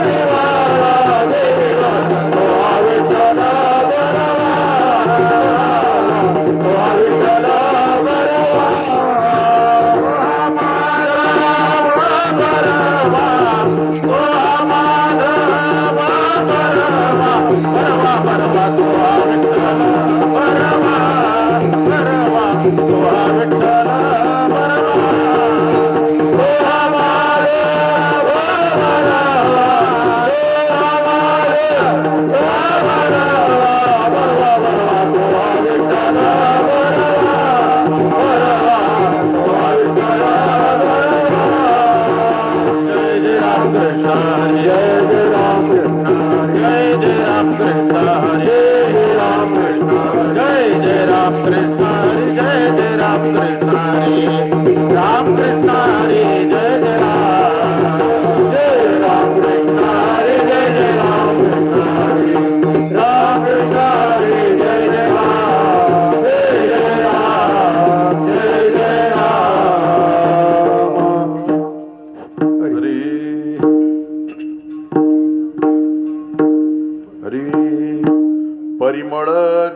Devi परिमळ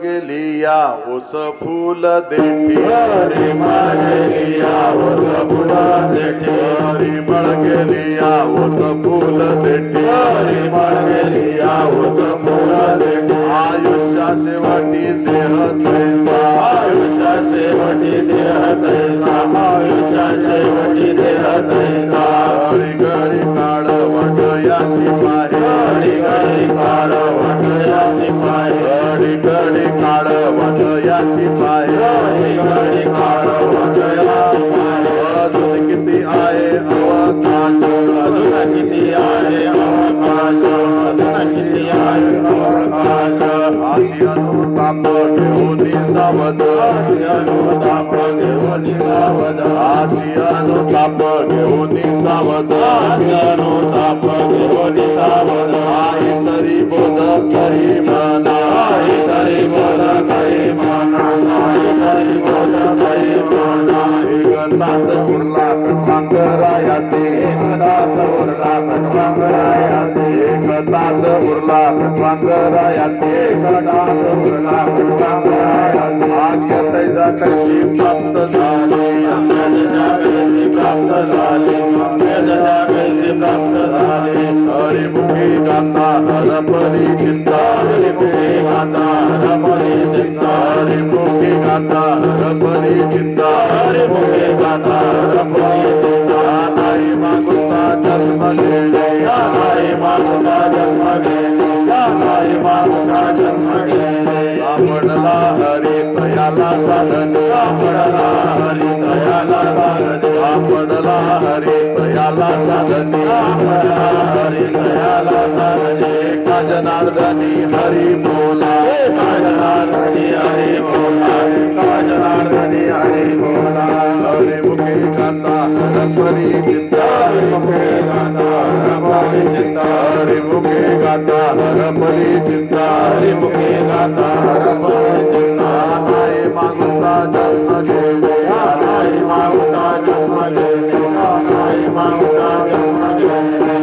गेली या ओस फुल देठी परिमळ गेली या ओस फुल देठी परिमळ गेली या ओस फुल देठी परिमळ गेली या ओस फुल देठी आयुष्या शेवटी देह तैसा आयुष्या शेवटी देह तैसा आयुष्या शेवटी देह तैसा घडी घडी काळ वाटयाची पाहे घडी घडी काळ वाटयाची पाहे घडी घडी काळ वाटयाची पाहे घडी घडी काळ वाटयाची पाहे अजून किती आहे अवकाश अजून किती आहे अवकाश अजून किती आहे अवकाश आधी अनुताप घेऊन सावध आधी अनुताप घेऊन सावध आधी अनुताप घेऊन सावध आधी अनुताप घेऊन सावध आई तरी बोध करी म्हणा आई तरी बोध करी म्हणा आई तरी बोध करी म्हणा एकदाच उरला कटवांगरायाचे एकदाच उरला कटवांगरायाचे एकदाच उरला कटवांगरायाचे एकदाच उरला कटवांगरायाचे आज्ञा तैजा कशी प्राप्त झाली आज्ञा कशी प्राप्त झाली आज्ञा कशी प्राप्त झाली हरिमुखी गाता हरपरी चिंता हरिमुखी गाता हरपरी चिंता हरिमुखी गाता हरपरी चिंता हरिमुखी गाता हरपरी चिंता नाही मागुता जन्म घेणे नाही मागुता जन्म घेणे नाही मागुता जन्म घेणे सापडला हरी दयाला साधन सापडला हरी दयाला साधन सापडला हरी दयाला साधन सापडला हरी दयाला साधन एका जनार्दनी हरी बोला एका जनार्दनी हरी बोला एका जनार्दनी हरी बोला हरिमुखे गाता हरपरी चिंता हरिमुखे गाता हरपरी चिंता हरिमुखे गाता हरपरी चिंता हरिमुखे गाता हरपरी चिंता नाही मागुता जन्म घेणे नाही मागुता जन्म घेणे नाही मागुता जन्म घेणे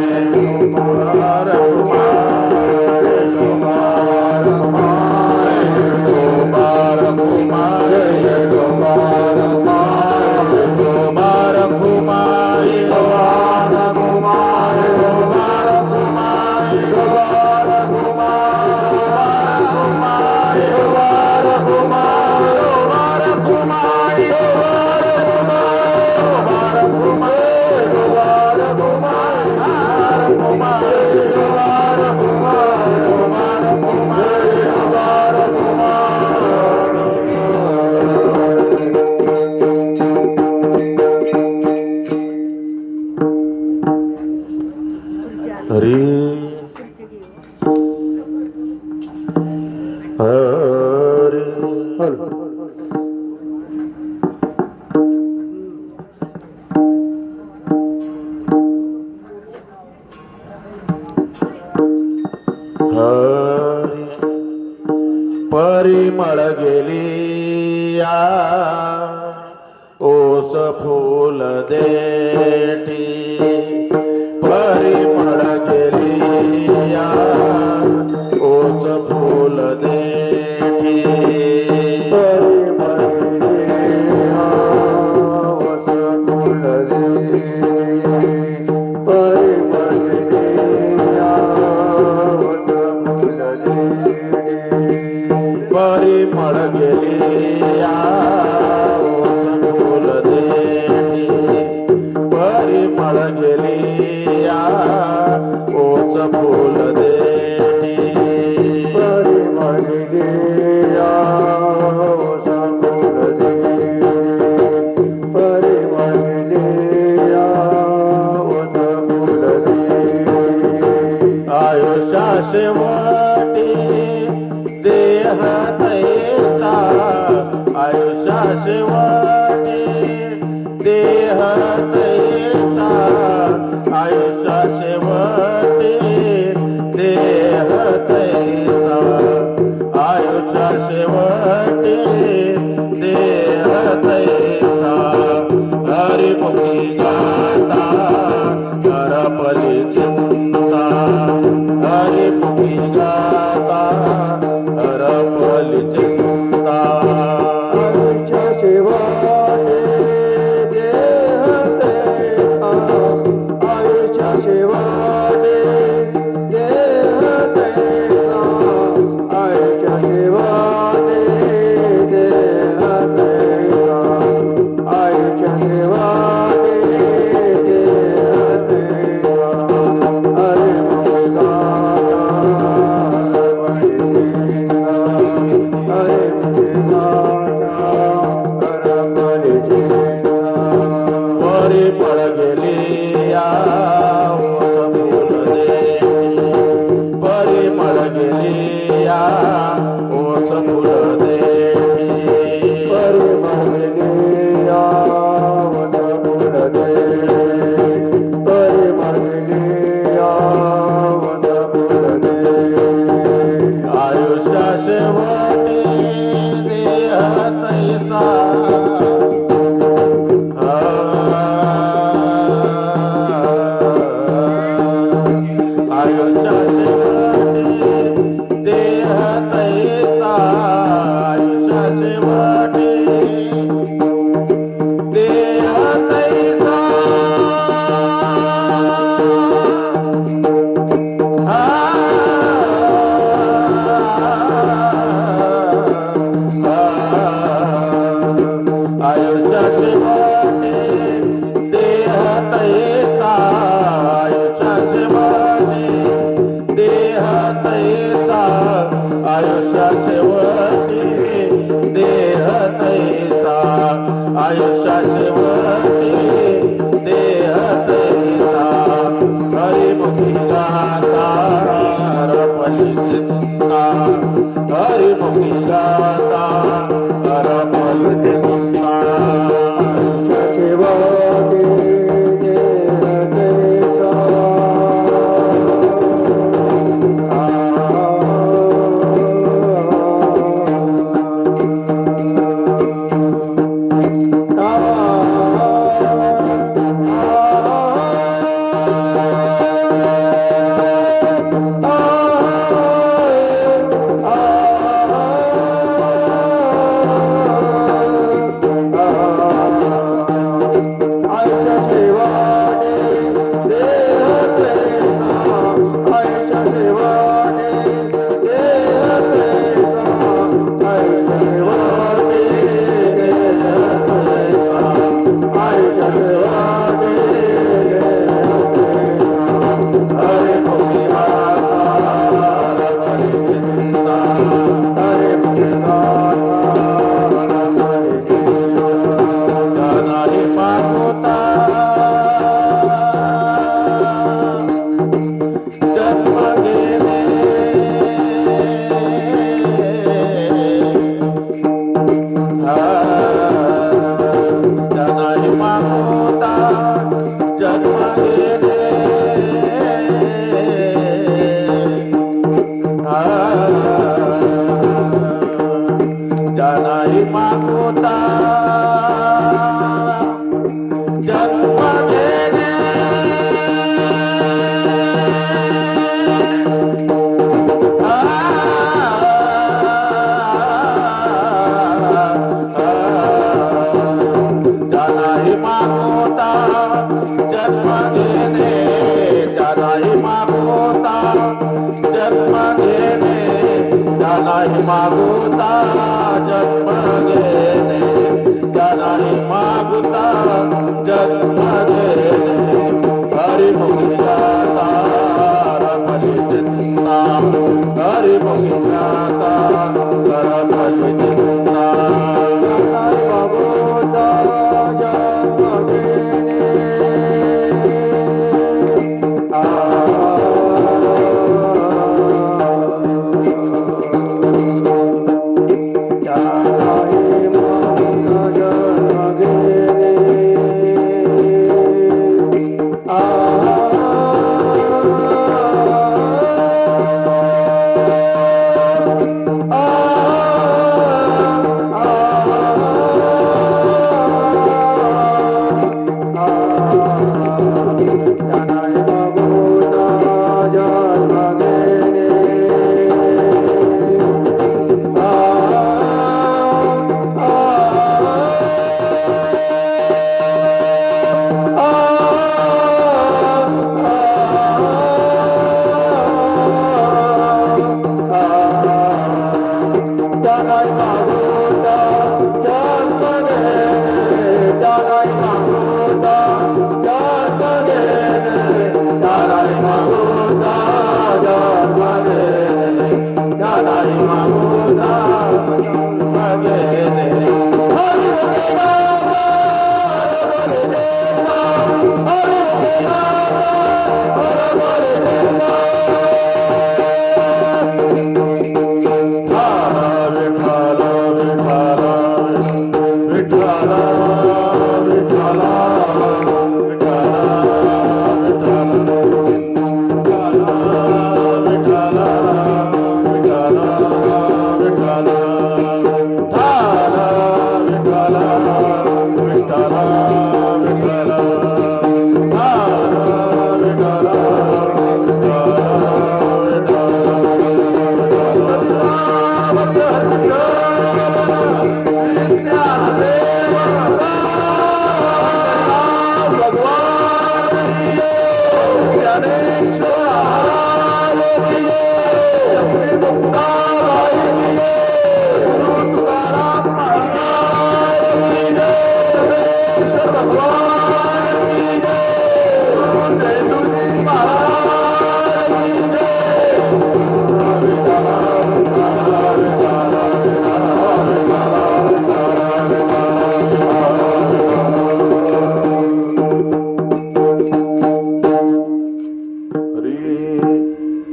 कुमार कुमार कुमार कुमार कुमार कुमार परिमळ गेली या ओस फूल देठी परिमळ गेली या ओस फूल देठी परिमळ गेली या ओस फूल देठी परिमळ गेली या ओस फूल देठी ओच फूल देठी परिमलिया ओच फूल देठी परिमलिया ओच फूल देठी आयुष्या शेवटी देह तैसा आयुष्या शेवटी देह तैसा आयुष्या शेवटी देह तैसा आयुष्या शेवटी देह तैसा हरिमुखी गाता हरपली चिंता हरिमुखी गाता हरपली चिंता आयुष्या शेवटी देह तैसा आयुष्या शेवटी देह तैसा आयुष्या शेवटी देह तैसा आयुष्या शेवटी देह तैसा हरे मुक्ता हरे मुक्ता हरे वरी पड गेली या ओठ फूल देठी परिमळ गेली या ओठ फूल देठी परिमलिया ओठ फूल देठी परिमलिया ओठ फूल देठी आयुष्या शेवटी देह तैसा आयुष्या शेवटी देह तैसा आयुष्या शेवटी देह तैसा आयुष्या शेवटी देह तैसा आयुष्या शेवटी देह तैसा आयुष्या शेवटी देह तैसा आयुष्या शेवटी देह तैसा हरिमुखी गाता हरपली चिंता हरिमुखी गाता हरपली चिंता शेवटी देह तैसा जाणारी मागोता जन्म घेणे जाणारी मागोता जन्म घेणे जाणारी मागोता जन्म घेणे जाणारी मागोता जन्म घेणे जाणारी मागोता जन्म घेणे हरिमुखी गाता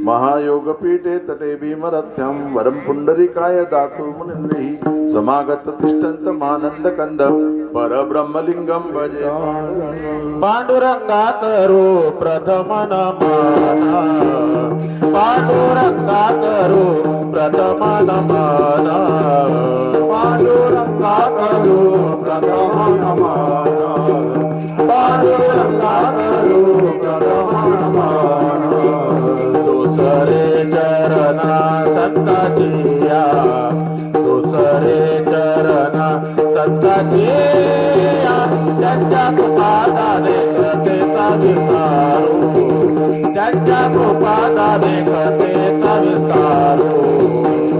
महायोगपीठे तटे भीमरथ्यं वरं पुंडरीकाय दातु मुनिन्द्रिः समागत तिष्ठन्त मानंद कंद परब्रह्मलिंगं भजे पांडुरंगा करू प्रथम नमना पांडुरंगा करू प्रथम नमना पांडुरंगा करू प्रथम नमना पांडुरंगा करू प्रथम नमना दुसरे चरणा संताजिया दुसरे चरणा संताजिया त्यांच्या कृपादाने कथेचा विस्तारू त्यांच्या कृपादाने कथेचा विस्तारू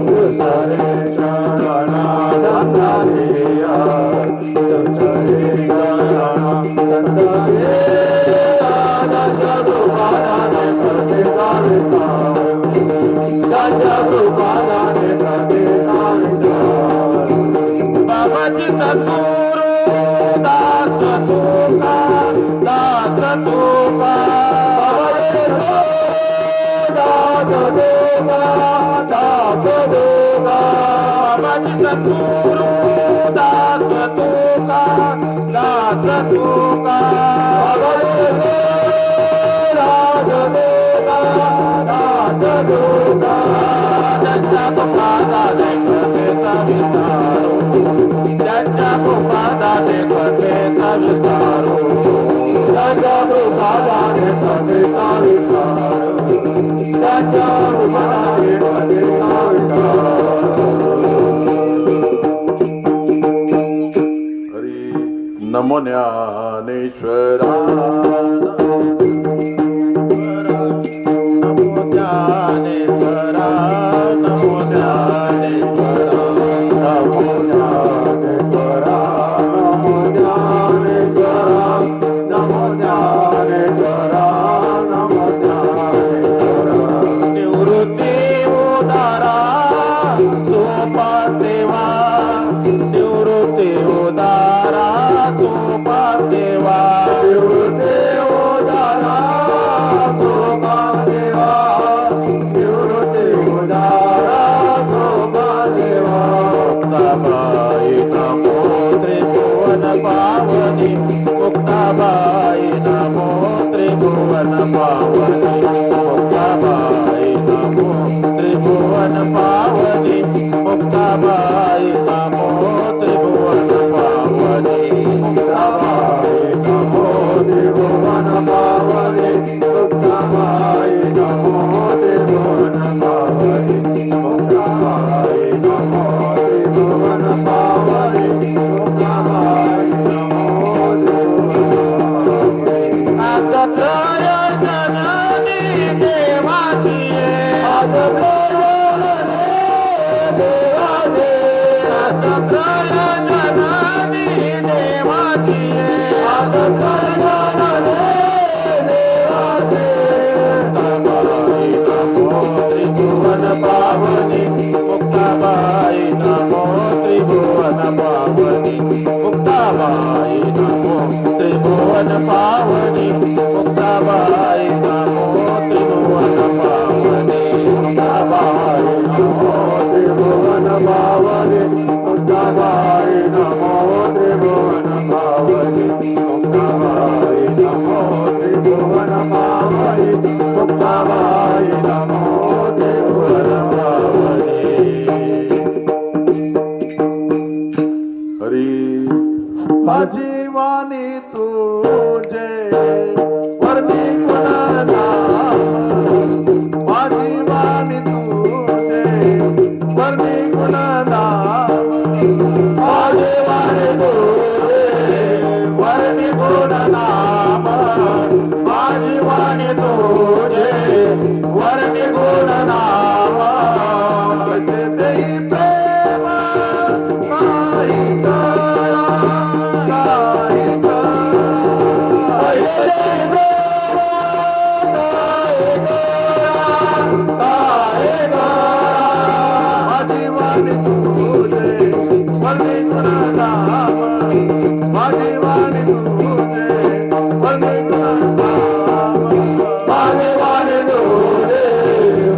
दुसरे चरणा संताजिया दुसरे चरणा संताजिया त्यांच्या कृपादाने कथेचा विस्तारू त्यांच्या कृपादाने कथेचा विस्तारू बाबाची सद्गुरु दास तुका दास तुका दास देवा दास देवा बाबाची सद्गुरु दास तुका दास तुका दास देवा दास तुका त्यांच्या कृपादाने कथेचा विस्तारू त्यांच्या कृपादाने कथेचा विस्तारू त्यांच्या कृपादाने कथेचा विस्तारू त्यांच्या कृपादाने कथेचा विस्तारू हरी नमो ज्ञानेश्वरा नमो ज्ञानेश्वरा नमो ज्ञानेश्वरा नमो ज्ञानेश्वरा नमो ज्ञानेश्वरा नमो ज्ञानेश्वरा नमो ज्ञानेश्वरा निवृत्ती उदारा सोपा देवा निवृत्ती उदारा सोपा देवा निवृत्ती उदारा सोपा देवा निवृत्ती उदारा सोपा देवा मुक्ताबाई नमो त्रिभुवन पावनी मुक्ताबाई नमो त्रिभुवन पावनी मुक्ताबाई नमो त्रिभुवन पावनी मुक्ताबाई नमो त्रिभुवन पावनी मुक्ताबाई नमो त्रिभुवन पावनी मुक्ताबाई नमो त्रिभुवन पावनी मुक्ताबाई नमो त्रिभुवन पावनी मुक्ताबाई नमो त्रिभुवन आजत्रय जननी देवाची आजत्रय देवाची आजत्रय जननी देवाची आजत्रय जननी देवाची नमो त्रिभुवन पावनी मुक्ताबाई नमो त्रिभुवन पावनी भावने मुक्ताबाई नमो त्रिभुवन भावने मुक्ताबाई नमो त्रिभुवन भावने मुक्ताबाई नमो त्रिभुवन भावने हरी माझी वाणी तुझे वर्णी गुणना माझी वाणी तुझे वर्णी गुणना माझे वाणी तुझे वर्णी गुणनाम माझी वाणी तुझे वर्णी गुणनाम कसे देई प्रेम काही करा, काही माझी वाणी तुझे वर्णी गुणनाम माझी वाणी तुझे वर्णी गुणनाम माझे वाणी तुझे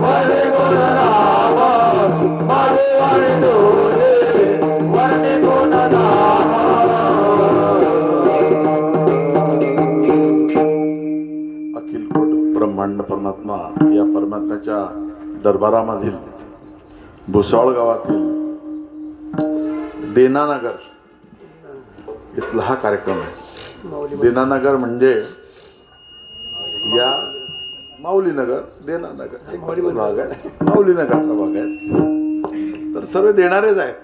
वर्णी गुणनाम माझे वाणी तुझे वर्णी गुणनाम अखिल कोट ब्रह्मांड परमात्मा या परमात्म्याच्या दरबारामधील भुसावळ गावातील देनानगर इथला हा कार्यक्रम आहे. देनानगर म्हणजे या माऊलीनगर देनानगर एक भाग आहे, माऊलीनगरचा भाग आहे. तर सर्व देणारेच आहेत.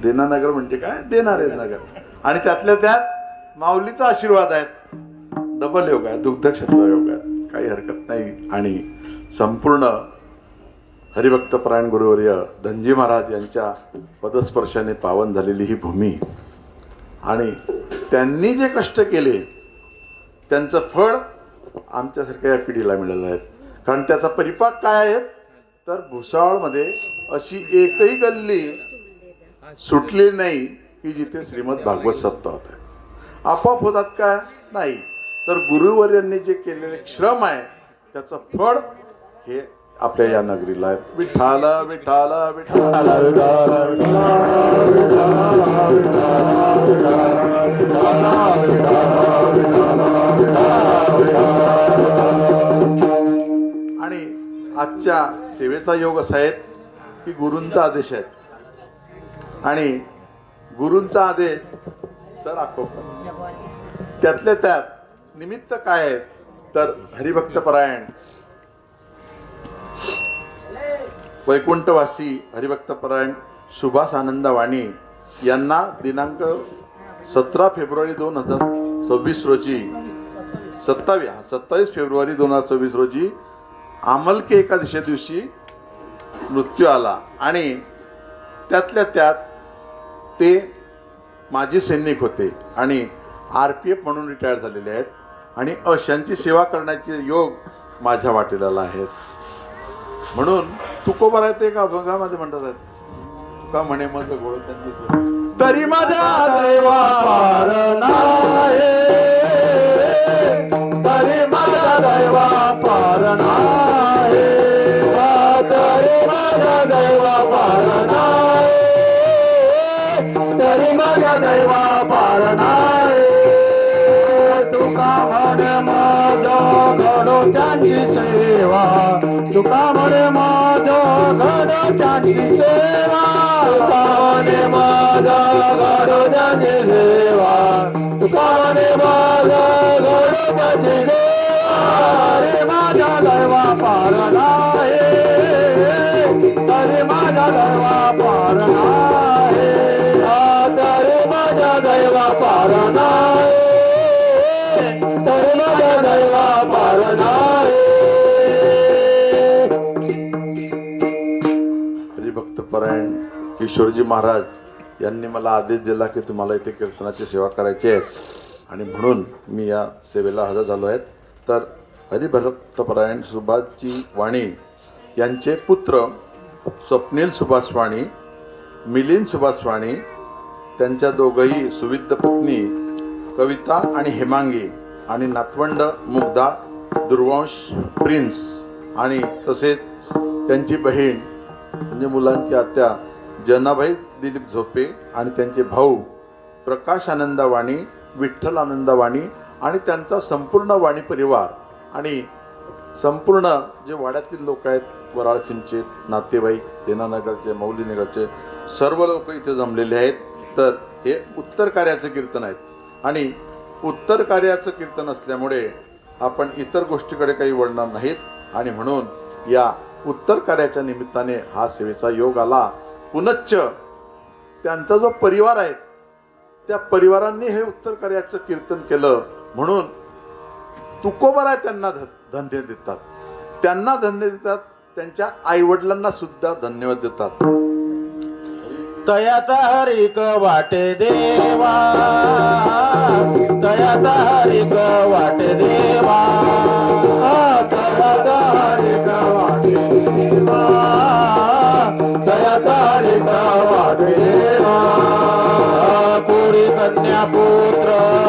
देनानगर म्हणजे काय, देणारे नगर. आणि त्यातल्या त्यात माऊलीचा आशीर्वाद आहे. डबल योग आहे, दुग्ध क्षेत्र योग आहे, काही हरकत नाही. आणि संपूर्ण हरिभक्तपरायण गुरुवर्य धनजी महाराज यांच्या पदस्पर्शाने पावन झालेली ही भूमी आणि त्यांनी जे कष्ट केले त्यांचं फळ आमच्यासारख्या या पिढीला मिळालं आहे. कारण त्याचा परिपाक काय आहे तर भुसावळमध्ये अशी एकही गल्ली सुटली नाही की जिथे श्रीमद भागवत सप्ताह होत आहे. आपोआप होतात का नाही, तर गुरुवर्यांनी जे केलेले श्रम आहे त्याचं फळ हे आपल्या या नगरीला आहे. विठाल विठाल विठाल आणि आजच्या सेवेचा योग असा आहे की गुरूंचा आदेश आहे आणि गुरूंचा आदेश सर आखोबा. त्यातल्या त्यात निमित्त काय आहे तर हरिभक्तपरायण वैकुंठवासी हरिभक्तपरायण सुभाष आनंद वाणी यांना दिनांक 17 फेब्रुवारी 2026 रोजी 27 फेब्रुवारी 2026 रोजी आमलके एकादशी दिवशी मृत्यू आला आणि त्यातल्या त्यात ते माजी सैनिक होते आणि RPF म्हणून रिटायर झालेले आहेत आणि अशांची सेवा करण्याचे योग माझ्या वाटेला आहेत. म्हणून तुकोबा राहते का अभंगामध्ये म्हणतात आहेत तुका म्हणे मग गोळ त्यांची तरी माझ्या दैवा पार नाही तरी माझ्या दैवा पार नाही तरी माझ्या दैवा पार नाही तरी माझ्या दैवा पार नाही तुका म्हणे माझ्या घडो त्यांची सेवा तुका म्हणे माझ्या घडो त्यांची सेवा तुका म्हणे माझ्या घडो त्यांची सेवा तुका म्हणे माझ्या घडो त्यांची सेवा रे माझ्या दैवा पार नाही तरी माझ्या दैवा पार नाही तरी माझ्या दैवा पार नाही तरी माझ्या दैवा पार नाही. हरिभक्तपरायण किशोरजी महाराज यांनी मला आदेश दिला की तुम्हाला इथे कीर्तनाची सेवा करायची आहे आणि म्हणून मी या सेवेला हजर झालो आहे. तर हरिभक्तपरायण सुभाषजी वाणी यांचे पुत्र स्वप्नील सुभाष वाणी, मिलिंद सुभाष वाणी, त्यांच्या दोघंही सुविद्ध पत्नी कविता आणि हेमांगी आणि नातवंड मुग्धा, दुर्वंश प्रिन्स आणि तसेच त्यांची बहीण म्हणजे मुलांची आत्या जनाबाई दिलीप झोपे आणि त्यांचे भाऊ प्रकाश आनंद वाणी, विठ्ठल आनंद वाणी आणि त्यांचा संपूर्ण वाणी परिवार आणि संपूर्ण जे वाड्यातील लोक आहेत, वराळ चिंचे नातेवाईक, देनानगरचे, मौलीनगरचे सर्व लोक इथे जमलेले आहेत. तर हे उत्तर कार्याचं कीर्तन आहेत आणि उत्तर कार्याचं कीर्तन असल्यामुळे आपण इतर गोष्टीकडे काही वळणार नाहीत आणि म्हणून या उत्तर कार्याच्या निमित्ताने हा सेवेचा योग आला. पुनच्च त्यांचा जो परिवार आहे त्या परिवारांनी हे उत्तर कार्याचं कीर्तन केलं म्हणून तुकोबारा त्यांना धन्य देतात, त्यांना धन्य देतात, त्यांच्या आईवडिलांना सुद्धा धन्यवाद देतात. तयाचा हरिक वाटे देवा, तयाचा हरिक वाटे देवा, तयाचा हरिक वाटे देवा, तयाचा हरिक वाटे देवा. पुरी कन्या पुत्र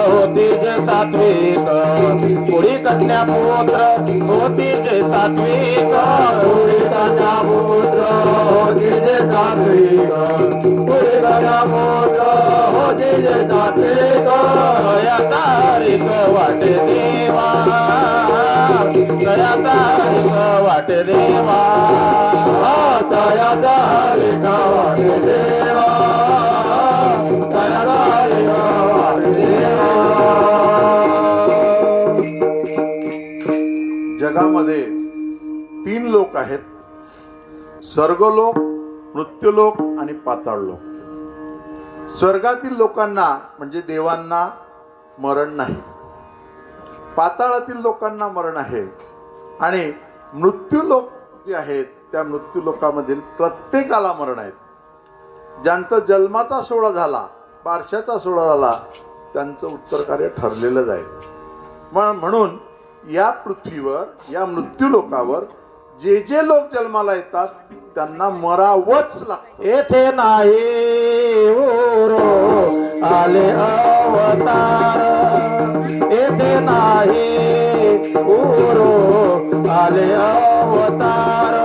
होती जे सात्विक, पुरी कन्या पुत्र होती जे सात्विक, पुरी कन्या पुत्र होती जे सात्विक, पुरी कन्या पुत्र होती जे सात्विक. तयाचा हरिक वाटे देवा, तयाचा हरिक वाटे देवा, तयाचा हरिक वाटे देवा. जगामध्ये 3 लोक आहेत, स्वर्गलोक, मृत्यूलोक आणि पाताळ लोक. स्वर्गातील लोकांना म्हणजे देवांना मरण नाही, पाताळातील लोकांना मरण आहे आणि मृत्यूलोक जे आहेत त्या मृत्यूलोकामधील प्रत्येकाला मरण आहेत. ज्यांचा जन्माचा सोहळा झाला, बारशाचा सोहळा झाला, त्यांचं उत्तर कार्य ठरलेलं आहे. म्हणून या पृथ्वीवर, या मृत्यूलोकावर जे जे लोक जन्माला येतात त्यांना मरावंच लागतं. येथे नाही उरो आले अवतार, येथे नाही उरो आले अवतार,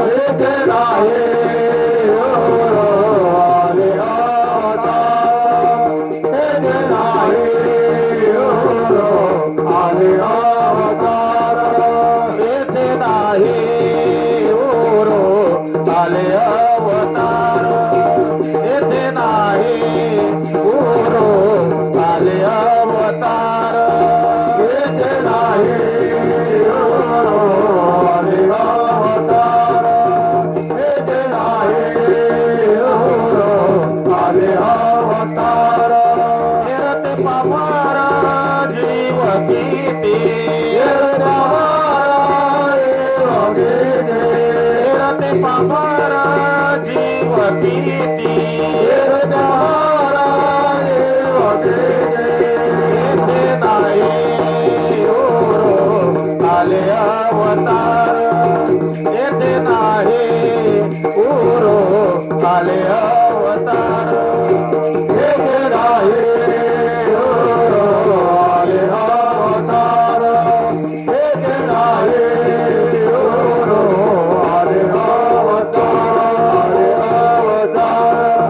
येथे नाही उरो आले अवतार, येथे नाही उरो आले अवतार, येथे नाही उरो आले अवतार, येथे नाही उरो आले अवतार, येथे नाही उरो आले अवतार, येथे नाही उरो आले अवतार. हेरते पामारा जीव किती, हेरते पामारा जीव किती, हेरते नाही उरो आले अवतार, येथे नाही उरो आले अवतार, येथे नाही उरो आले अवतार, येथे नाही उरो आले अवतार,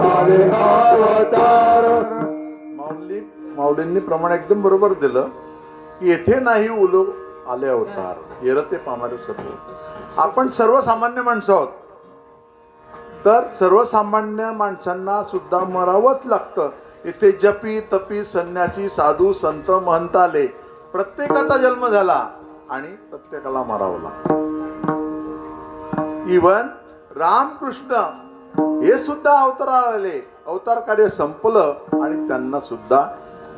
आले अवतार. माऊलींनी प्रमाण एकदम बरोबर दिलं की येथे नाही उलो आले अवतार, येरते पामारे सत्व. आपण सर्वसामान्य माणसं आहोत, तर सर्वसामान्य माणसांना सुद्धा मरावंच लागतं. इथे जपी तपी संन्यासी साधू संत महंत आले, प्रत्येकाचा जन्म झाला आणि प्रत्येकाला मरावं लागतं. इवन रामकृष्ण हे सुद्धा अवतार आले, अवतार कार्य संपलं आणि त्यांना सुद्धा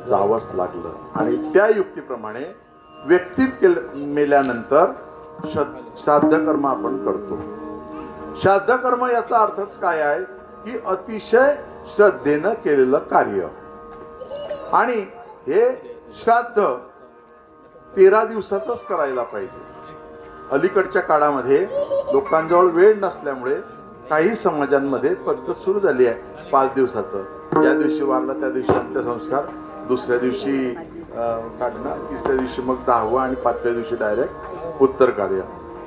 जावंच लागलं. आणि त्या युक्तीप्रमाणे व्यक्तीत मेल्यानंतर श्राद्ध कर्म आपण करतो. श्राद्ध कर्म याचा अर्थच काय आहे की अतिशय श्रद्धेनं केलेलं कार्य. आणि हे श्राद्ध 13 दिवसाचंच करायला पाहिजे. अलीकडच्या काळामध्ये लोकांजवळ वेळ नसल्यामुळे काही समाजांमध्ये पद्धत सुरू झाली आहे 5 दिवसाचं. ज्या दिवशी वारला त्या दिवशी अंत्यसंस्कार, दुसऱ्या दिवशी काढणार, तिसऱ्या दिवशी मग 10वा आणि 5व्या दिवशी डायरेक्ट उत्तर कार्य.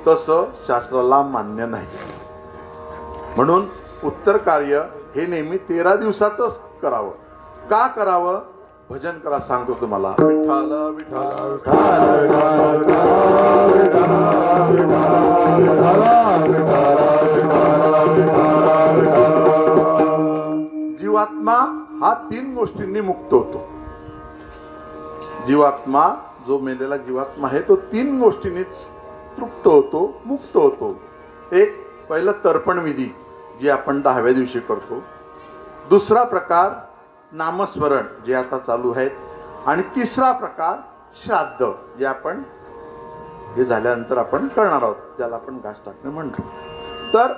तसं शास्त्राला मान्य नाही. म्हणून उत्तर कार्य हे नेहमी 13 दिवसातच करावं. का करावं? भजन करा, सांगतो तुम्हाला. विठ्ठल विठ्ठल जीवात्मा हा 3 गोष्टींनी मुक्त होतो. जीवात्मा, जो मेलेला जीवात्मा आहे तो 3 गोष्टींनी तृप्त होतो, मुक्त होतो. एक, पहिलं तर्पण विधी, जी आपण 10व्या दिवशी करतो. दुसरा प्रकार नामस्मरण, जे आता चालू आहेत. आणि तिसरा प्रकार श्राद्ध, जे आपण हे झाल्यानंतर आपण करणार आहोत, ज्याला आपण घास टाकणे म्हणतो. तर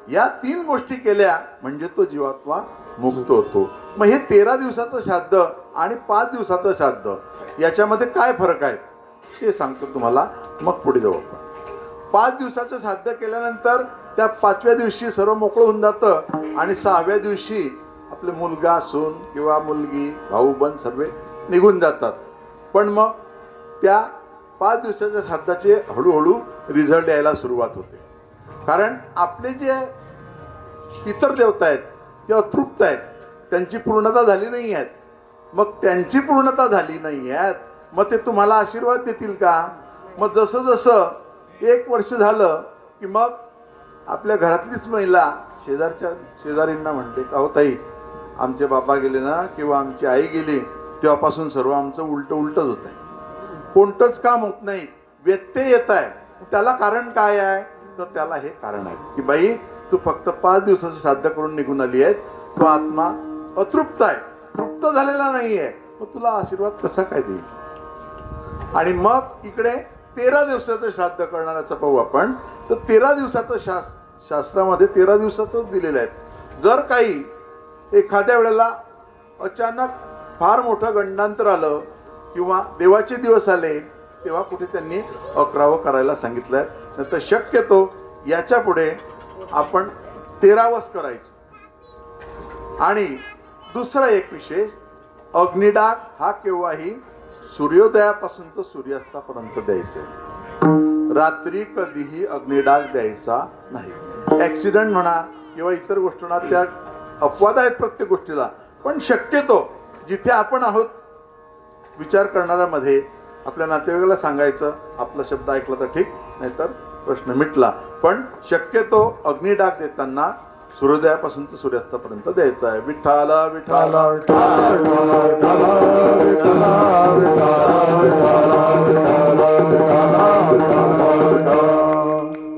या 3 गोष्टी केल्या म्हणजे तो जीवात्मा मुक्त होतो. मग हे 13 दिवसाचं श्राद्ध आणि 5 दिवसाचं श्राद्ध याच्यामध्ये काय फरक आहे ते सांगतो तुम्हाला, मग पुढे जाऊ आपण. 5 दिवसाचं श्राद्ध केल्यानंतर त्या 5व्या दिवशी सर्व मोकळं होऊन जातं आणि 6व्या दिवशी आपले मुलगा, सून किंवा मुलगी, भाऊ बंद सर्व निघून जातात. पण मग त्या 5 दिवसाच्या श्राद्धाचे हळूहळू रिझल्ट यायला सुरुवात होते. कारण आपले जे इतर देवता आहेत किंवा तृप्त आहेत त्यांची पूर्णता झाली नाही आहेत. मग त्यांची पूर्णता झाली नाही आहेत, मग ते तुम्हाला आशीर्वाद देतील का? मग जसं जसं 1 वर्ष झालं की मग आपल्या घरातलीच महिला शेजारींना म्हणते का, हो ताई, आमचे बाबा गेले ना किंवा आमची आई गेली तेव्हापासून सर्व आमचं उलटच होत आहे, कोणतंच काम होत नाही, व्यत्यय येत आहे. त्याला कारण काय आहे? तर त्याला हे कारण आहे की बाई, तू फक्त 5 दिवसाचं श्राद्ध करून निघून आली आहे, तो आत्मा अतृप्त आहे, तृप्त झालेला नाही आहे, मग तुला आशीर्वाद कसा काय देईल? आणि मग इकडे 13 दिवसाचं श्राद्ध करणाऱ्याचं पाहू आपण. तर 13 दिवसाचं शास्त्रामध्ये 13 दिवसाचंच दिलेलं आहे. जर काही एखाद्या वेळेला अचानक फार मोठं गंडांतर आलं किंवा देवाचे दिवस आले तेव्हा कुठे त्यांनी 11वं करायला सांगितलंय. नाही तर शक्यतो याच्या पुढे आपण 13वंच करायचं. आणि दुसरा एक विशेष, अग्निडाग हा केव्हाही सूर्योदयापासून तर सूर्यास्तापर्यंत द्यायचा. रात्री कधीही अग्निडाग द्यायचा नाही. ऍक्सिडेंट म्हणा किंवा इतर गोष्टी म्हणा, त्या अपवाद आहेत प्रत्येक गोष्टीला, पण शक्यतो जिथे आपण आहोत विचार करणाऱ्यामध्ये आपल्या नातेवाईकाला सांगायचं, आपला शब्द ऐकला तर ठीक, नाहीतर प्रश्न मिटला. पण शक्यतो अग्निडाग देताना सूर्योदयापासून तर सूर्यास्तापर्यंत द्यायचा आहे. विठ्ठल विठ्ठल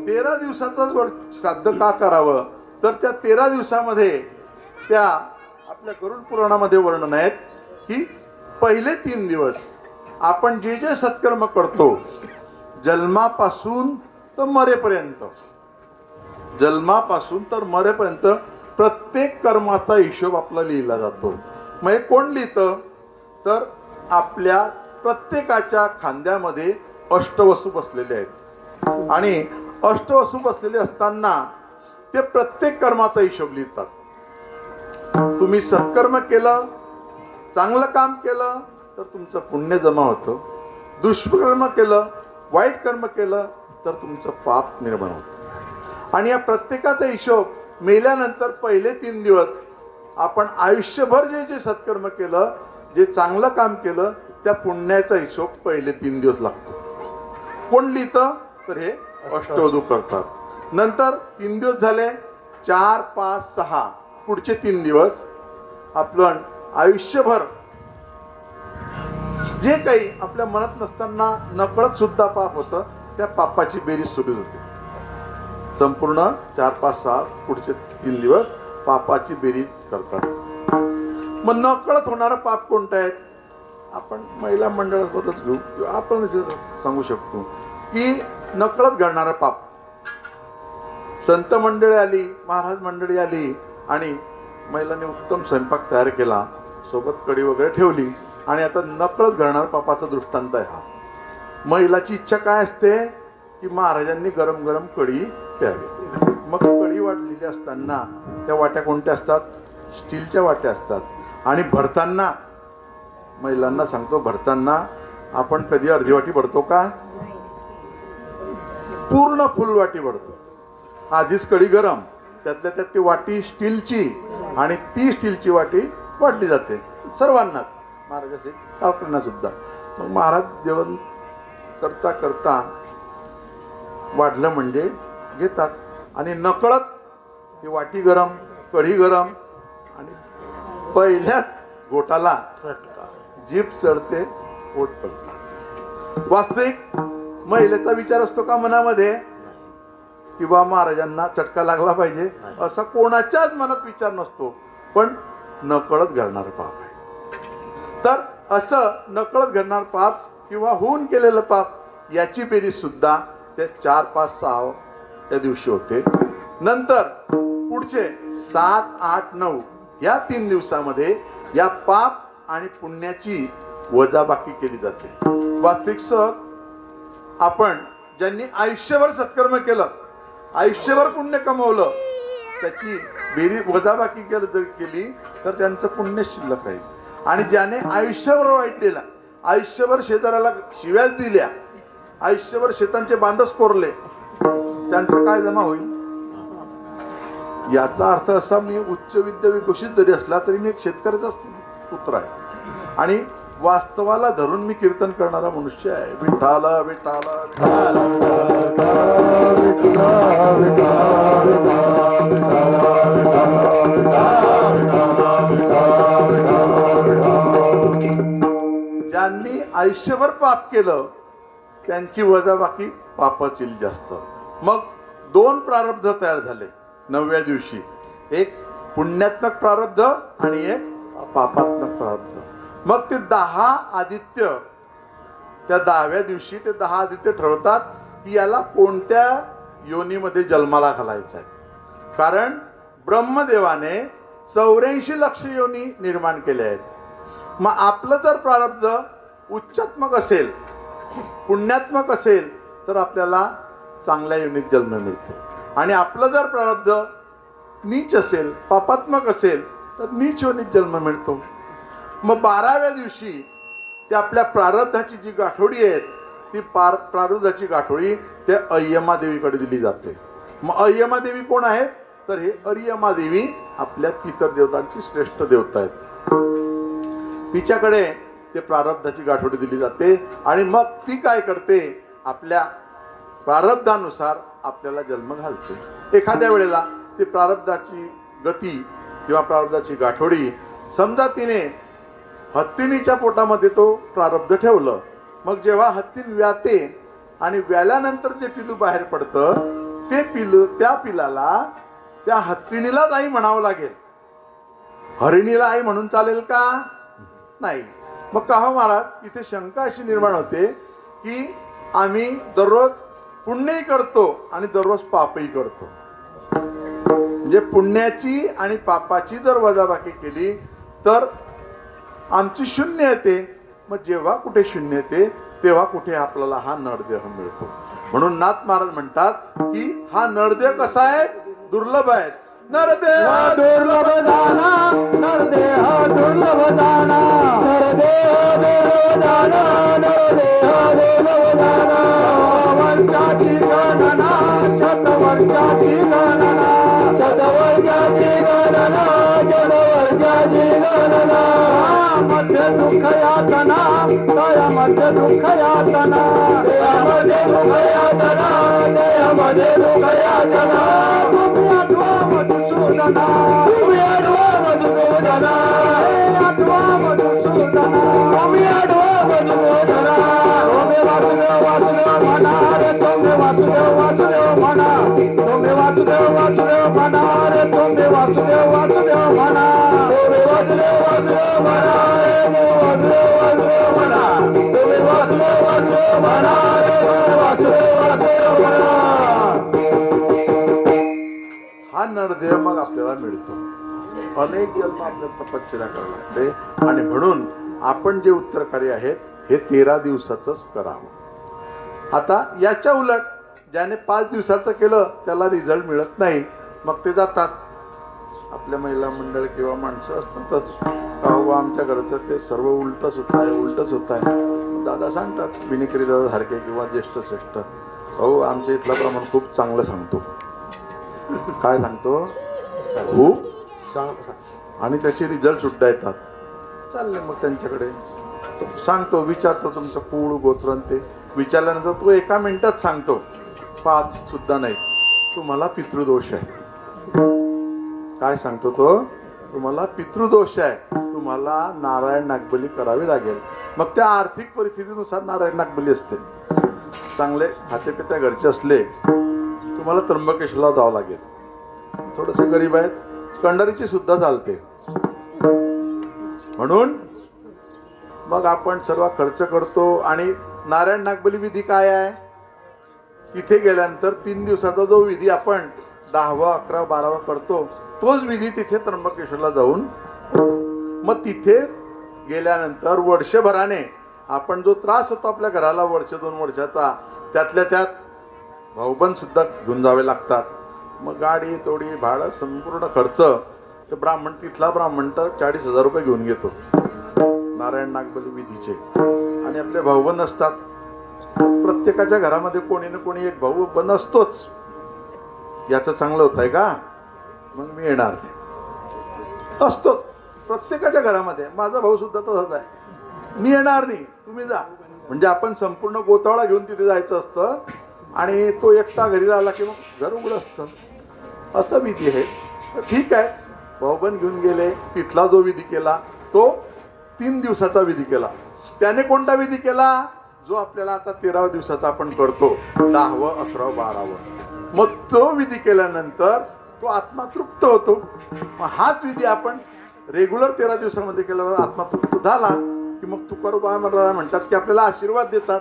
13 दिवसाचंच श्राद्ध का करावं? तर त्या 13 दिवसामध्ये त्या आपल्या गरुड पुराणामध्ये वर्णन आहेत की पहिले 3 दिवस आपण जे जे सत्कर्म करतो, जन्मापासून तर मरेपर्यंत, जन्मापासून तर मरेपर्यंत प्रत्येक कर्माचा हिशोब आपला लिहिला जातो. मग हे कोण लिहितं? तर आपल्या प्रत्येकाच्या खांद्यामध्ये अष्टवसू बसलेले आहेत आणि अष्टवसू बसलेले असताना ते प्रत्येक कर्माचा हिशोब लिहितात. तुम्ही सत्कर्म केलं, चांगलं काम केलं तर तुमचं पुण्य जमा होतं. दुष्कर्म केलं, वाईट कर्म केलं तर तुमचं पाप निर्माण होतं. आणि या प्रत्येकाचा हिशोब मेल्यानंतर पहिले 3 दिवस आपण आयुष्यभर जे जे सत्कर्म केलं, जे चांगलं काम केलं, त्या पुण्याचा हिशोब पहिले 3 दिवस लागतो. कोण लिहितं? तर हे अष्टवधू करतात. नंतर 3 दिवस झाले, 4, 5, 6 पुढचे 3 दिवस आपण आयुष्यभर जे काही आपल्या मनात नसताना नकळत सुद्धा पाप होतं, त्या पापाची बेरीज सुरू होते. संपूर्ण 4, 5, 6 पुढचे 3 दिवस पापाची बेरीज करतात. मग नकळत होणारं पाप कोणतं आहे? आपण महिला मंडळासोबतच घेऊ किंवा आपण सांगू शकतो की नकळत घडणारं पाप. संत मंडळी आली, महाराज मंडळी आली आणि महिलांनी उत्तम स्वयंपाक तयार केला, सोबत कढी वगैरे ठेवली आणि आता नकळत घडणारा पापाचा दृष्टांत आहे हा. महिलाची इच्छा काय असते की महाराजांनी गरम गरम कढी प्यावी. मग कढी वाढलेली असताना त्या वाट्या कोणत्या असतात? स्टीलच्या वाट्या असतात. आणि भरताना महिलांना सांगतो, भरताना आपण कधी अर्धी वाटी भरतो का? पूर्ण फुल वाटी भरतो. आधीच कढी गरम त्यातल्या त्यात ती वाटी स्टीलची आणि ती स्टीलची वाटी वाटली जाते सर्वांनाच, महाराज असेल गावकऱ्यांना सुद्धा. मग महाराज जेवण करता करता वाढलं म्हणजे घेतात आणि नकळत ही वाटी गरम, कढी गरम आणि पहिल्याच गोटाला जीभ चढते, पोट पडतं. वास्तविक महिलेचा विचार असतो का मनामध्ये की बा महाराजांना चटका लागला पाहिजे, असा कोणाच्याच मनात विचार नसतो, पण नकळत घडणार पाप आहे. तर असं नकळत घडणार पाप किंवा होऊन केलेलं पाप याची बेरीज सुद्धा ते 4, 5, 6 त्या दिवशी होते. नंतर पुढचे 7, 8, 9 या 3 दिवसामध्ये या पाप आणि पुण्याची वजाबाकी केली जाते. वास्तविक सहज आपण ज्यांनी आयुष्यभर सत्कर्म केलं, आयुष्यभर पुण्य कमवलं, त्याची बेरीज वजाबाकी केली तर त्यांचं पुण्य शिल्लक राहील. आणि ज्याने आयुष्यभर वाईट दिला, आयुष्यभर शेजाऱ्याला शिव्या दिल्या, आयुष्यभर शेतांचे बांधच कोरले, त्यांचं काय जमा होईल? याचा अर्थ असा, मी उच्च विद्याविभूषित जरी असला तरी मी एक शेतकऱ्याचाच पुत्र आहे आणि वास्तवाला धरून मी कीर्तन करणारा मनुष्य आहे. विठ्ठल विठ्ठल ज्यांनी आयुष्यभर पाप केलं त्यांची वजाबाकी पापाची जास्त. मग 2 प्रारब्ध तयार झाले 9व्या दिवशी, एक पुण्यात्मक प्रारब्ध आणि एक पापात्मक प्रारब्ध. मग ते 10 आदित्य, त्या 10व्या दिवशी ते 10 आदित्य ठरवतात की याला कोणत्या योनीमध्ये जन्माला घालायचं आहे. कारण ब्रह्मदेवाने 84 लक्ष योनी निर्माण केल्या आहेत. मग आपलं जर प्रारब्ध उच्चात्मक असेल, पुण्यात्मक असेल तर आपल्याला चांगल्या योनीत जन्म मिळतो, आणि आपलं जर प्रारब्ध नीच असेल, पापात्मक असेल तर नीच योनीत जन्म मिळतो. मग 12व्या दिवशी ते आपल्या प्रारब्धाची जी गाठोडी आहे ती प्रारब्धाची गाठोडी ते अय्यमा देवीकडे दिली जाते. मग अय्यमा देवी कोण आहेत? तर हे अय्यमा देवी आपल्या पितर देवतांची श्रेष्ठ देवता आहेत. तिच्याकडे ते प्रारब्धाची गाठोडी दिली जाते आणि मग ती काय करते, आपल्या प्रारब्धानुसार आपल्याला जन्म घालते. एखाद्या वेळेला ते प्रारब्धाची गती किंवा प्रारब्धाची गाठोडी, समजा तिने हत्तीणीच्या पोटामध्ये तो प्रारब्ध ठेवलं, मग जेव्हा हत्तीण व्याते आणि व्याल्यानंतर जे पिलू बाहेर पडतं ते पिलू, त्या पिलाला त्या हत्तीणीलाच आई म्हणावं लागेल. हरिणीला आई म्हणून चालेल का? नाही. मग का हो महाराज, इथे शंका अशी निर्माण होते की आम्ही दररोज पुण्यही करतो आणि दररोज पापही करतो. म्हणजे पुण्याची आणि पापाची जर वजाबाकी केली तर आमची शून्य येते. मग जेव्हा कुठे शून्य येते तेव्हा कुठे आपल्याला हा नरदेह मिळतो. म्हणून नाथ महाराज म्हणतात की हा नरदेह कसा आहे? दुर्लभ आहे. नरदेह दुर्लभ दाना, नरदेह दुर्लभ दाना, नरदेह दुर्लभ दाना, नरदेह दुर्लभ दाना. वर्षाची गणना, शतवर्षाची गणना, शतवर्षाची गणना, शतवर्षाची गणना. मध्ये दुःख यातना, दयामध्ये दुःख यातना, दयामध्ये दुःख यातना, दयामध्ये दुःख यातना. तुम्ही आठवा मधुसूदना, तुम्ही आठवा मधुसूदना, आठवा मधुसूदना, तुम्ही आठवा मधुसूदना. तुम्ही वासुदेव वासुदेव म्हणा रे, तुम्ही वासुदेव वासुदेव म्हणा, तुम्ही वासुदेव वासुदेव म्हणा रे, तुम्ही वासुदेव वासुदेव म्हणा, तुम्ही वासुदेव वासुदेव म्हणा रे, वासुदेव वासुदेव म्हणा, तुम्ही वासुदेव वासुदेव म्हणा रे, वासुदेव वासुदेव म्हणा. हा नरदेह मग आपल्याला मिळतो. अनेक जन्म आपल्या तपश्चर्या करावी लागते आणि म्हणून आपण जे उत्तर कार्य आहेत हे 13 दिवसाचंच करावं. आता याच्या उलट ज्याने 5 दिवसाचं केलं त्याला रिझल्ट मिळत नाही, मग ते जातात. आपल्या महिला मंडळ किंवा माणसं असतातच, बाबा आमच्या घरचं ते सर्व उलटच होत आहे, उलटच होत आहे. दादा सांगतात, बिनिकरी दादा सारखे किंवा ज्येष्ठ श्रेष्ठ, भाऊ आमच्या इथलं प्रमाण खूप चांगलं सांगतो. काय सांगतो खूप आणि त्याचे रिझल्ट सुद्धा येतात. चालले मग त्यांच्याकडे तो सांगतो, विचारतो तुमचं कुळ गोत्र आणि ते विचारल्यानंतर तो एका मिनिटात सांगतो, 5 सुद्धा नाही, तुम्हाला पितृदोष आहे. काय सांगतो तो, तुम्हाला पितृदोष आहे, तुम्हाला नारायण नागबली करावी लागेल. मग त्या आर्थिक परिस्थितीनुसार नारायण नागबली असते. चांगले खातेपित्या घरचे असले तुम्हाला त्र्यंबकेश्वरला जावं लागेल. थोडंसं गरीब आहेत, कंडारीची सुद्धा चालते. म्हणून मग आपण सर्व खर्च करतो. आणि नारायण नागबली विधी काय आहे, तिथे गेल्यानंतर 3 दिवसाचा जो विधी आपण 10वा 11वा 12वा करतो, तोच विधी तिथे त्र्यंबकेश्वरला जाऊन, मग तिथे गेल्यानंतर वर्षभराने आपण जो त्रास होतो आपल्या घराला वर्ष 2 वर्षाचा, त्यातल्या त्यात भाऊबंद सुद्धा घेऊन जावे लागतात. मग गाडी तोडी भाडं संपूर्ण खर्च, तर ब्राह्मण तिथला ब्राह्मण तर 40,000 रुपये घेऊन घेतो नारायण नागबली विधीचे. आणि आपले भाऊबंद असतात, प्रत्येकाच्या घरामध्ये कोणी ना कोणी एक भाऊबंद असतोच. याचं चांगलं होत आहे का, मग मी येणार नाही, असतोच प्रत्येकाच्या घरामध्ये. माझा भाऊ सुद्धा तसाच आहे, मी येणार नाही, तुम्ही जा. म्हणजे आपण संपूर्ण गोतावळा घेऊन तिथे जायचं असतं आणि तो एकटा घरी राहिला की मग घर उघडं असतं. असं विधी आहे. तर ठीक आहे, भाऊबंद घेऊन गेले, तिथला जो विधी केला तो 3 दिवसाचा विधी केला. त्याने कोणता विधी केला, जो आपल्याला आता 13व्या दिवसाचा आपण करतो, 10वं 11वं 12वं. मग तो विधी केल्यानंतर तो आत्मा तृप्त होतो. मग हाच विधी आपण रेग्युलर 13 दिवसामध्ये केल्यावर आत्मा तृप्त झाला की मग तुकाराम महाराज म्हणतात की आपल्याला आशीर्वाद देतात.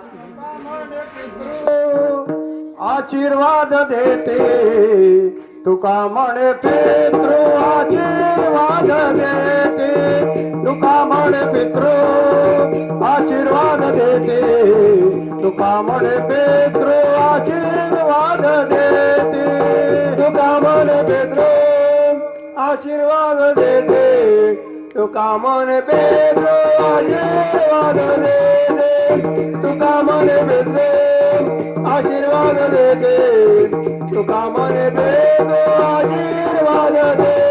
आशीर्वाद देते तुका म्हणे पितृ, आशीर्वाद देते तुका म्हणे पितृ, आशीर्वाद देते तुका म्हणे पितृ, आशीर्वाद देते तुका म्हणे पितृ, आशीर्वाद देते तुका म्हणे पितृ, आशीर्वाद देते तुका म्हणे पितृ, आशीर्वाद देते तुका म्हणे पितृ, आशीर्वाद देते.